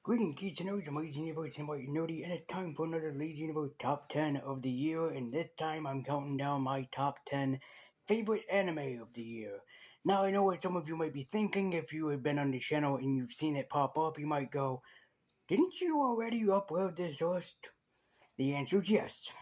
Greetings, geeks and nerds, amazing universe and white nerdy, and it's time for another Lazy Universe Top 10 of the year, and this time I'm counting down my top 10 favorite anime of the year. Now, I know what some of you might be thinking. If you have been on the channel and you've seen it pop up, you might go, didn't you already upload this list? The answer is yes.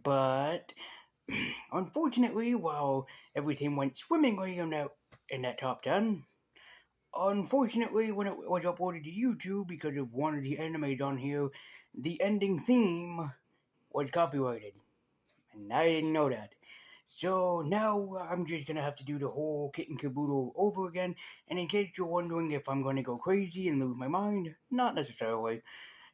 But, unfortunately, while everything went swimmingly in that top 10, unfortunately, when it was uploaded to YouTube because of one of the animes on here, the ending theme was copyrighted. And I didn't know that. So now I'm just gonna have to do the whole kit and caboodle over again. And in case you're wondering if I'm gonna go crazy and lose my mind, not necessarily.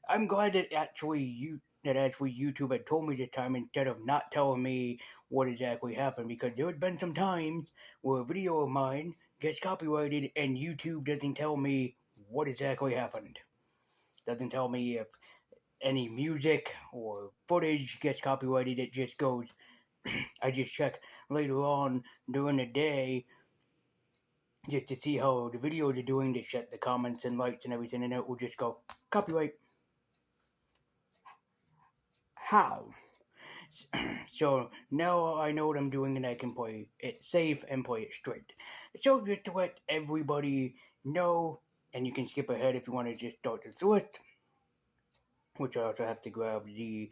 I'm glad that actually YouTube had told me this time instead of not telling me what exactly happened, because there had been some times where a video of mine gets copyrighted and YouTube doesn't tell me what exactly happened. Doesn't tell me if any music or footage gets copyrighted. It just goes. I just check later on during the day just to see how the videos are doing, to check the comments and likes and everything, and it will just go copyright. How? So now I know what I'm doing and I can play it safe and play it straight. So just to let everybody know, and you can skip ahead if you want to just start this list, which I also have to grab the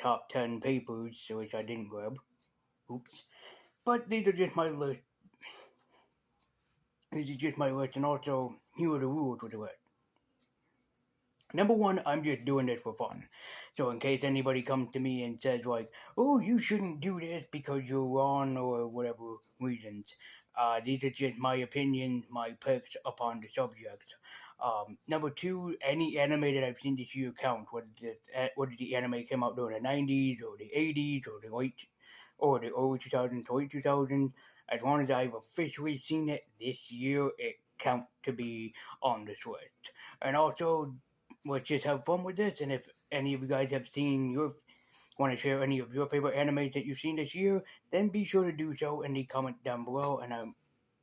top 10 papers, which I didn't grab. Oops. But these are just my list. This is just my list, and also here are the rules with the list. Number one, I'm just doing this for fun. So in case anybody comes to me and says like, "Oh, you shouldn't do this because you're wrong," or whatever reasons, these are just my opinion, my picks upon the subject. Number two, any anime that I've seen this year counts. Whether the anime came out during the '90s or the '80s or the early 2000s, late 2000s, as long as I've officially seen it this year, it counts to be on this list. And also, let's just have fun with this. And if any of you guys have seen want to share any of your favorite animes that you've seen this year, then be sure to do so in the comment down below, and I'm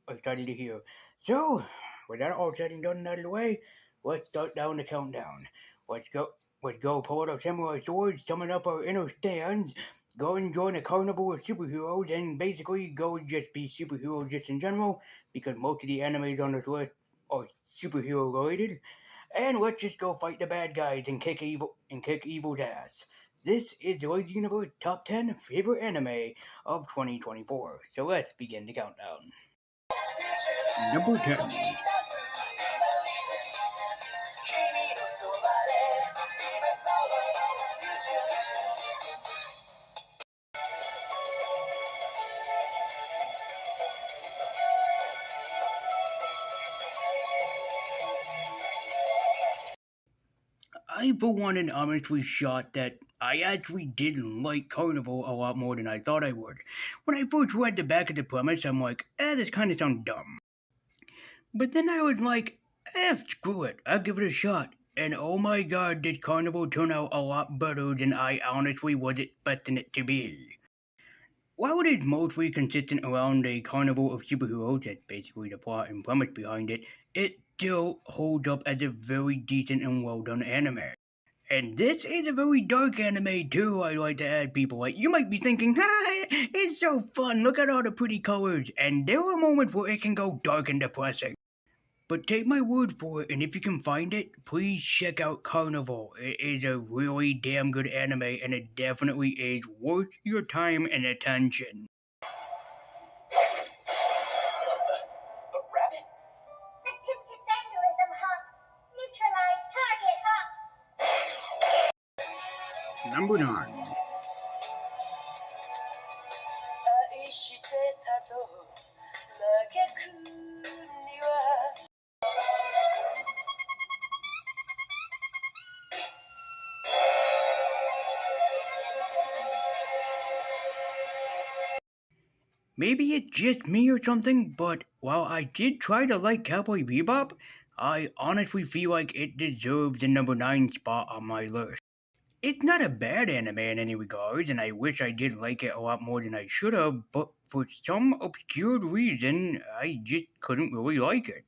excited to hear. So, with that all said and done and out of the way, let's start down the countdown. Let's go. Let's go pull out our samurai swords, summon up our inner stands, go and join a carnival of superheroes, and basically go and just be superheroes just in general, because most of the animes on this list are superhero related. And let's just go fight the bad guys and kick evil's ass. This is the Lazy Universe Top 10 Favorite Anime of 2024. So let's begin the countdown. Number 10. I, for one, am honestly shocked that I actually didn't like Carnival a lot more than I thought I would. When I first read the back of the premise, I'm like, this kind of sounds dumb. But then I was like, screw it, I'll give it a shot. And oh my god, did Carnival turn out a lot better than I honestly was expecting it to be. While it is mostly consistent around a carnival of superheroes, that's basically the plot and premise behind it, it still holds up as a very decent and well done anime. And this is a very dark anime too, I like to add, people. Like, you might be thinking, it's so fun, look at all the pretty colors. And there are moments where it can go dark and depressing. But take my word for it, and if you can find it, please check out Carnival. It is a really damn good anime, and it definitely is worth your time and attention. A rabbit? Attempted vandalism, huh? Neutralize target, huh? Number 9. Maybe it's just me or something, but while I did try to like Cowboy Bebop, I honestly feel like it deserves the number 9 spot on my list. It's not a bad anime in any regards, and I wish I did like it a lot more than I should have, but for some obscure reason, I just couldn't really like it.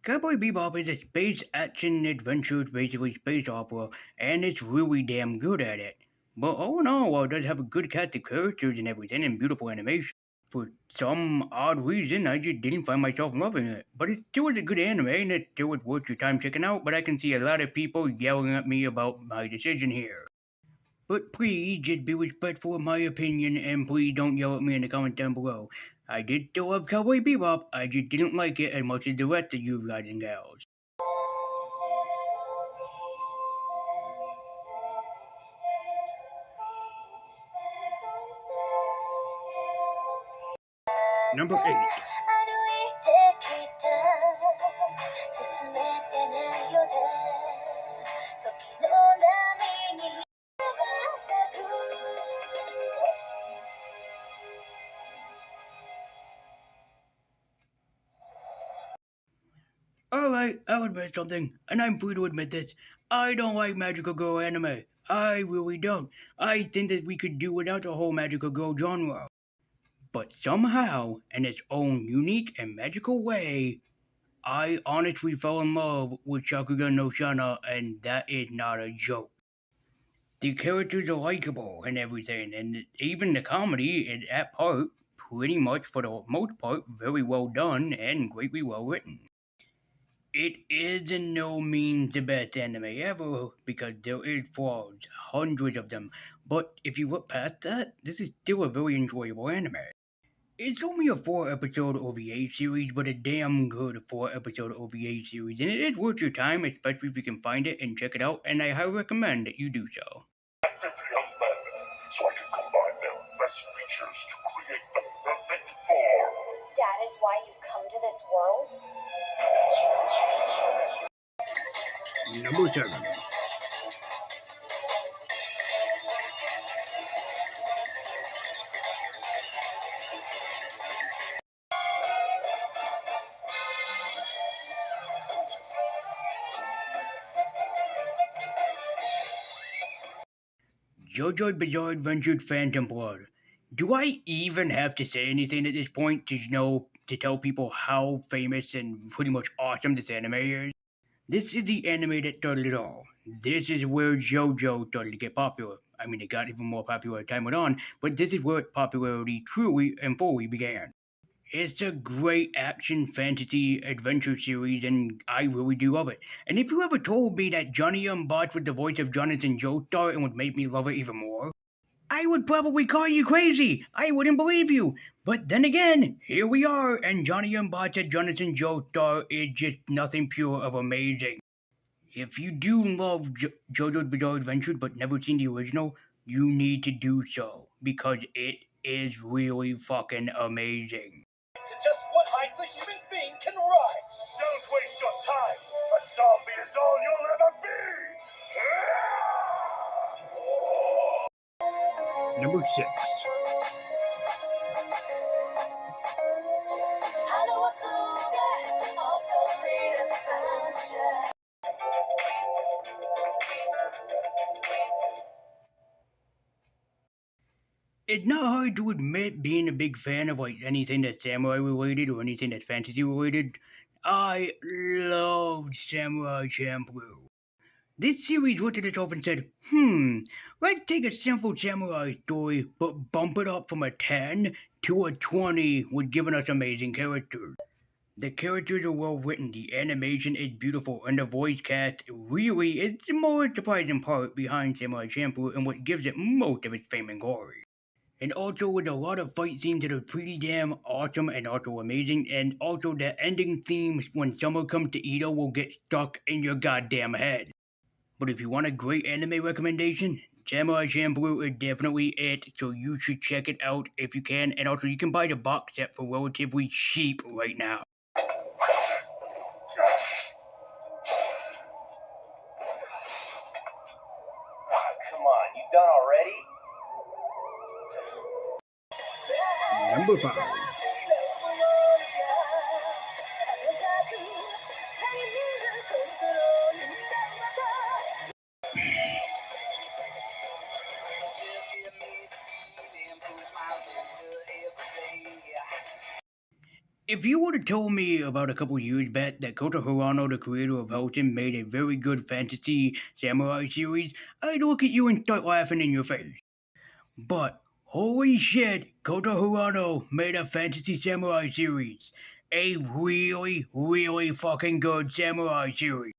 Cowboy Bebop is a space action adventure, basically space opera, and it's really damn good at it. But all in all, it does have a good cast of characters and everything, and beautiful animation. For some odd reason, I just didn't find myself loving it. But it still is a good anime, and it still is worth your time checking out. But I can see a lot of people yelling at me about my decision here. But please just be respectful of my opinion, and please don't yell at me in the comments down below. I did still love Cowboy Bebop, I just didn't like it as much as the rest of you guys and gals. Number 8. 'Alright, I'll admit something, and I'm free to admit this. I don't like magical girl anime. I really don't. I think that we could do without the whole magical girl genre. But somehow, in its own unique and magical way, I honestly fell in love with Shakugan no Shana, and that is not a joke. The characters are likable and everything, and even the comedy is at part pretty much for the most part very well done and greatly well written. It is in no means the best anime ever because there is flaws, hundreds of them. But if you look past that, this is still a very enjoyable anime. It's only a 4 episode OVA series, but a damn good 4 episode OVA series, and it is worth your time, especially if you can find it and check it out, and I highly recommend that you do so. Active young men, so I can combine their best features to create the perfect form. That is why you've come to this world? Number 7. JoJo's Bizarre Adventure Phantom Blood. Do I even have to say anything at this point to tell people how famous and pretty much awesome this anime is? This is the anime that started it all. This is where JoJo started to get popular. I mean, it got even more popular as time went on, but this is where its popularity truly and fully began. It's a great action fantasy adventure series, and I really do love it. And if you ever told me that Johnny Bot was the voice of Jonathan Joestar and would make me love it even more, I would probably call you crazy. I wouldn't believe you. But then again, here we are, and Johnny Bot as Jonathan Joestar is just nothing pure of amazing. If you do love JoJo's Bizarre Adventure but never seen the original, you need to do so because it is really fucking amazing. To just what heights a human being can rise. Don't waste your time. A zombie is all you'll ever be. Number 6. It's not hard to admit being a big fan of like anything that's samurai related or anything that's fantasy related. I loved Samurai Champloo. This series looked at itself and said, let's take a simple samurai story, but bump it up from a 10 to a 20 with giving us amazing characters. The characters are well written, the animation is beautiful, and the voice cast really is the more surprising part behind Samurai Champloo and what gives it most of its fame and glory. And also with a lot of fight scenes that are pretty damn awesome and also amazing, and also the ending themes when summer comes to Edo will get stuck in your goddamn head. But if you want a great anime recommendation, Samurai Champloo is definitely it, so you should check it out if you can, and also you can buy the box set for relatively cheap right now. Come on, you done already? Number 5. If you would have told me about a couple years back that Kota Hirano, the creator of Hellsing, made a very good fantasy samurai series, I'd look at you and start laughing in your face. But holy shit, Kota Hirano made a fantasy samurai series. A really, really fucking good samurai series.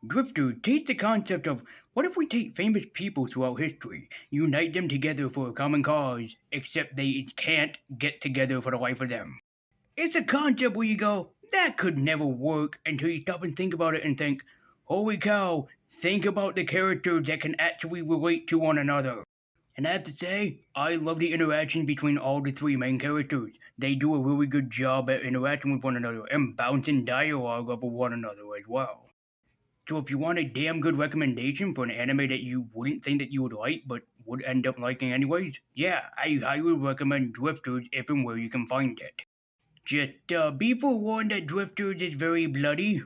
Drifter takes the concept of what if we take famous people throughout history, unite them together for a common cause, except they can't get together for the life of them. It's a concept where you go, that could never work until you stop and think about it and think, holy cow, think about the characters that can actually relate to one another. And I have to say, I love the interaction between all the three main characters. They do a really good job at interacting with one another and bouncing dialogue off of one another as well. So if you want a damn good recommendation for an anime that you wouldn't think that you would like but would end up liking anyways, yeah, I highly recommend Drifters if and where you can find it. Just be forewarned that Drifters is very bloody.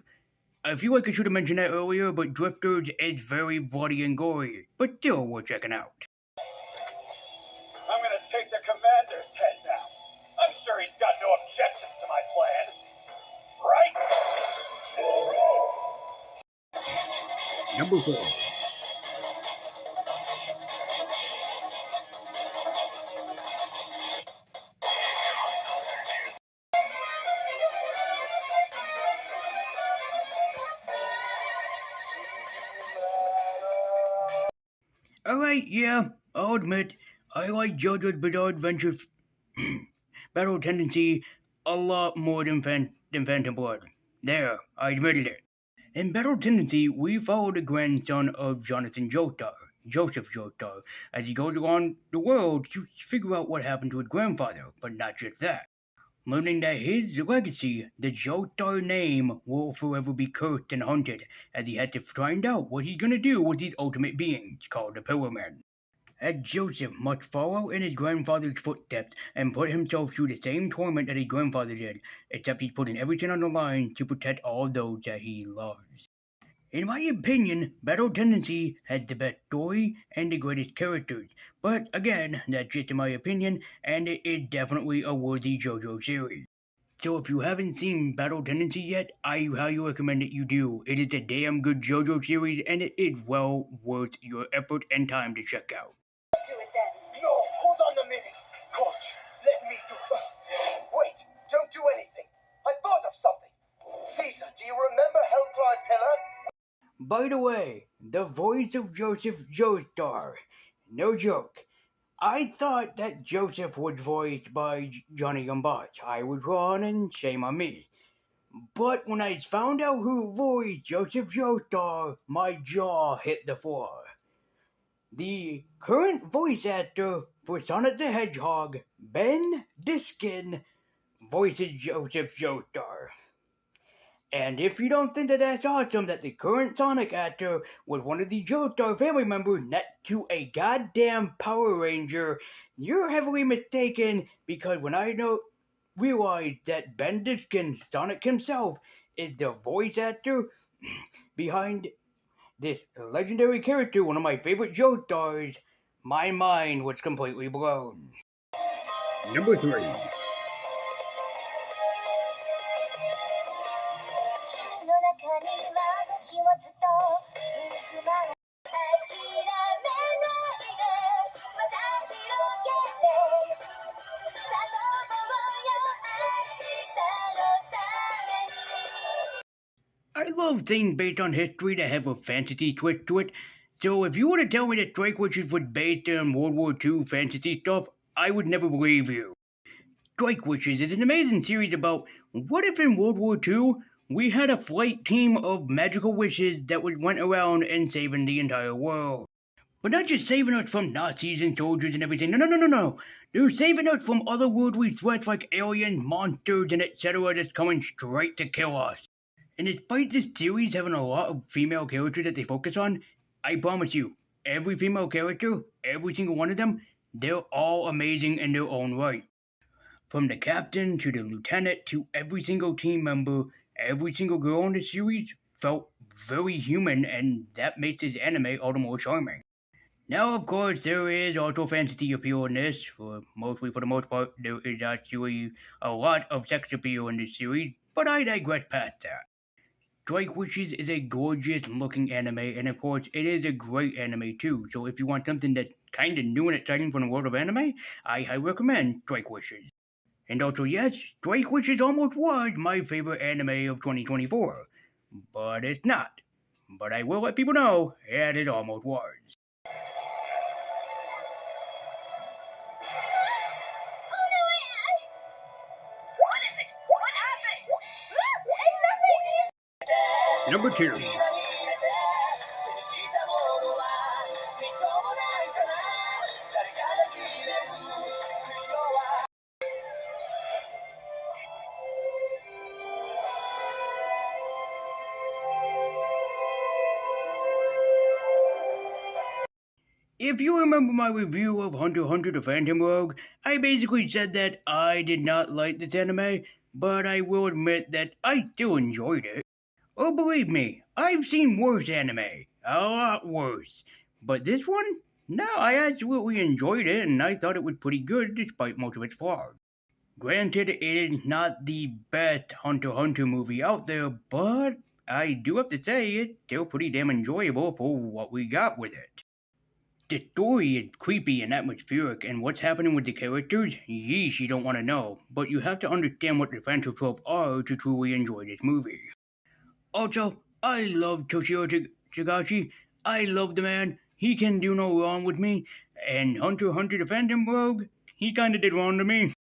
I feel like I should have mentioned that earlier, but Drifters is very bloody and gory, but still worth checking out. I'm gonna take the commander's head now. I'm sure he's got no objections to my plan. Right? Number 4. Alright, yeah, I'll admit, I like JoJo's Bizarre Adventure Battle Tendency a lot more than Phantom Blood. There, I admitted it. In Battle Tendency, we follow the grandson of Jonathan Joestar, Joseph Joestar, as he goes around the world to figure out what happened to his grandfather, but not just that. Learning that his legacy, the Joestar name, will forever be cursed and haunted, as he had to find out what he's gonna do with these ultimate beings, called the Pillarmen. As Joseph must follow in his grandfather's footsteps and put himself through the same torment that his grandfather did, except he's putting everything on the line to protect all those that he loves. In my opinion, Battle Tendency has the best story and the greatest characters, but again, that's just in my opinion, and it is definitely a worthy JoJo series. So if you haven't seen Battle Tendency yet, I highly recommend that you do. It is a damn good JoJo series, and it is well worth your effort and time to check out. Do it then. No, hold on a minute. Coach, let me do Wait, don't do anything. I thought of something. Caesar, do you remember Hellclad Pillar? By the way, the voice of Joseph Joestar. No joke. I thought that Joseph was voiced by Johnny Gambach. I was wrong and shame on me. But when I found out who voiced Joseph Joestar, my jaw hit the floor. The current voice actor for Sonic the Hedgehog, Ben Diskin, voices Joseph Joestar. And if you don't think that that's awesome that the current Sonic actor was one of the Joestar family members next to a goddamn Power Ranger, you're heavily mistaken, because when I realized that Ben Diskin, Sonic himself, is the voice actor behind this legendary character, one of my favorite Joestars, my mind was completely blown. Number 3. I love things based on history that have a fantasy twist to it, so if you were to tell me that Strike Witches was based on World War II fantasy stuff, I would never believe you. Strike Witches is an amazing series about what if in World War II we had a flight team of magical witches that went around and saving the entire world. But not just saving us from Nazis and soldiers and everything, no. They're saving us from otherworldly threats like aliens, monsters, and etc. that's coming straight to kill us. And despite this series having a lot of female characters that they focus on, I promise you, every female character, every single one of them, they're all amazing in their own right. From the captain to the lieutenant to every single team member, every single girl in the series felt very human, and that makes this anime all the more charming. Now, of course, there is also fantasy appeal in this. For the most part, there is actually a lot of sex appeal in this series, but I digress past that. Strike Witches is a gorgeous looking anime, and of course, it is a great anime too. So, if you want something that's kind of new and exciting from the world of anime, I highly recommend Strike Witches. And also, yes, Strike Witches almost was my favorite anime of 2024, but it's not. But I will let people know that it almost was. Oh no, What is it? What happened? It's nothing! Number two. If you remember my review of Hunter x Hunter the Phantom Rogue, I basically said that I did not like this anime, but I will admit that I still enjoyed it. Oh, believe me, I've seen worse anime. A lot worse. But this one? No, I absolutely enjoyed it, and I thought it was pretty good despite most of its flaws. Granted, it is not the best Hunter x Hunter movie out there, but I do have to say it's still pretty damn enjoyable for what we got with it. The story is creepy and atmospheric, and what's happening with the characters, yeesh, you don't want to know, but you have to understand what the Phantom Trope are to truly enjoy this movie. Also, I love Toshiro Tagashi. I love the man. He can do no wrong with me. And Hunter x Hunter the Phantom Rogue, he kinda did wrong to me.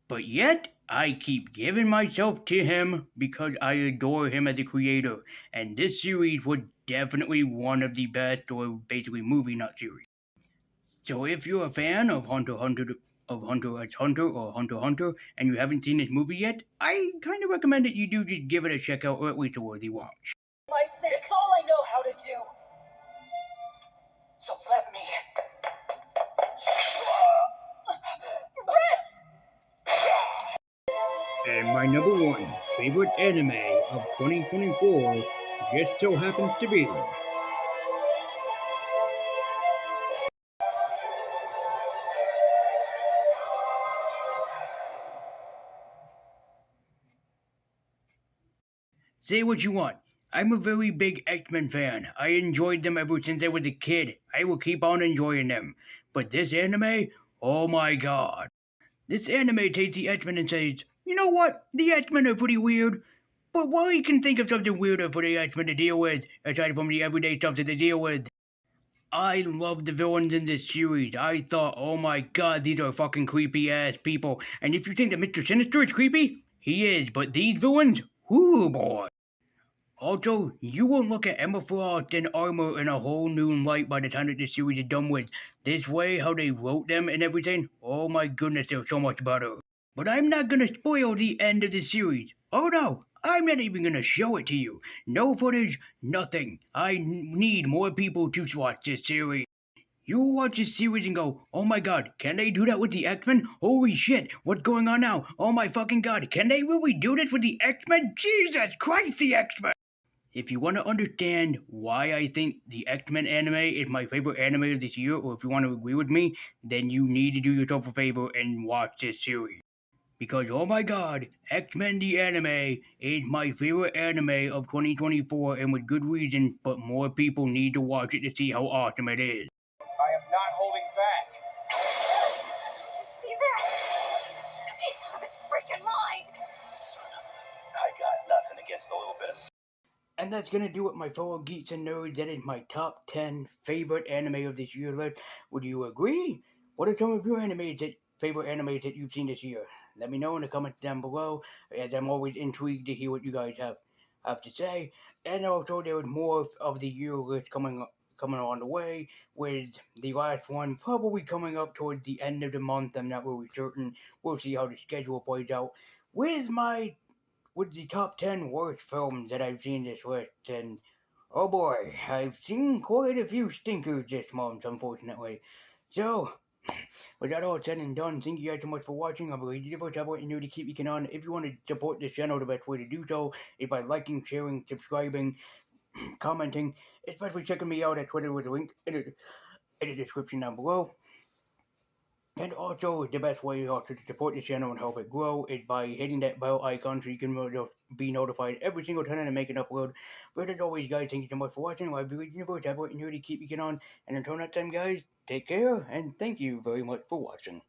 But yet, I keep giving myself to him because I adore him as a creator. And this series was definitely one of the best, or basically movie, not series. So if you're a fan of Hunter x Hunter or Hunter x Hunter, and you haven't seen this movie yet, I kind of recommend that you do just give it a check out, or at least a worthy watch. My sin, it's all I know how to do. So let me. Prince! And my number one favorite anime of 2024 just so happens to be say what you want. I'm a very big X-Men fan. I enjoyed them ever since I was a kid. I will keep on enjoying them. But this anime, oh my god. This anime takes the X-Men and says, you know what? The X-Men are pretty weird. But we can think of something weirder for the X-Men to deal with, aside from the everyday stuff that they deal with. I love the villains in this series. I thought, oh my god, these are fucking creepy ass people. And if you think that Mr. Sinister is creepy, he is, but these villains, whoo boy. Also, you will look at Emma Frost and Armor in a whole new light by the time that this series is done with. This way, how they wrote them and everything, oh my goodness, they're so much better. But I'm not gonna spoil the end of the series. Oh no, I'm not even gonna show it to you. No footage, nothing. I need more people to watch this series. You watch this series and go, oh my god, can they do that with the X-Men? Holy shit, what's going on now? Oh my fucking god, can they really do this with the X-Men? Jesus Christ, the X-Men! If you want to understand why I think the X-Men anime is my favorite anime of this year, or if you want to agree with me, then you need to do yourself a favor and watch this series. Because, oh my god, X-Men the anime is my favorite anime of 2024, and with good reason, but more people need to watch it to see how awesome it is. I am not holding back. See that? He's out of his freaking mind! I got nothing against a little bit of. And that's gonna do it, my fellow geeks and nerds. That is my top 10 favorite anime of this year list. Would you agree? What are some of your favorite animes that you've seen this year? Let me know in the comments down below, as I'm always intrigued to hear what you guys have to say. And also, there is more of the year list coming on the way, with the last one probably coming up towards the end of the month. I'm not really certain. We'll see how the schedule plays out. With the top 10 worst films that I've seen this list, and oh boy, I've seen quite a few stinkers this month, unfortunately. So, with that all said and done, thank you guys so much for watching. I believe you for what you do to keep me on. If you want to support this channel, the best way to do so is by liking, sharing, subscribing, commenting, especially checking me out at Twitter with a link in the description down below. And also, the best way also to support the channel and help it grow is by hitting that bell icon so you can be notified every single time I make an upload. But as always, guys, thank you so much for watching. My viewers universe, have what you need to keep you getting on. And until next time, guys, take care and thank you very much for watching.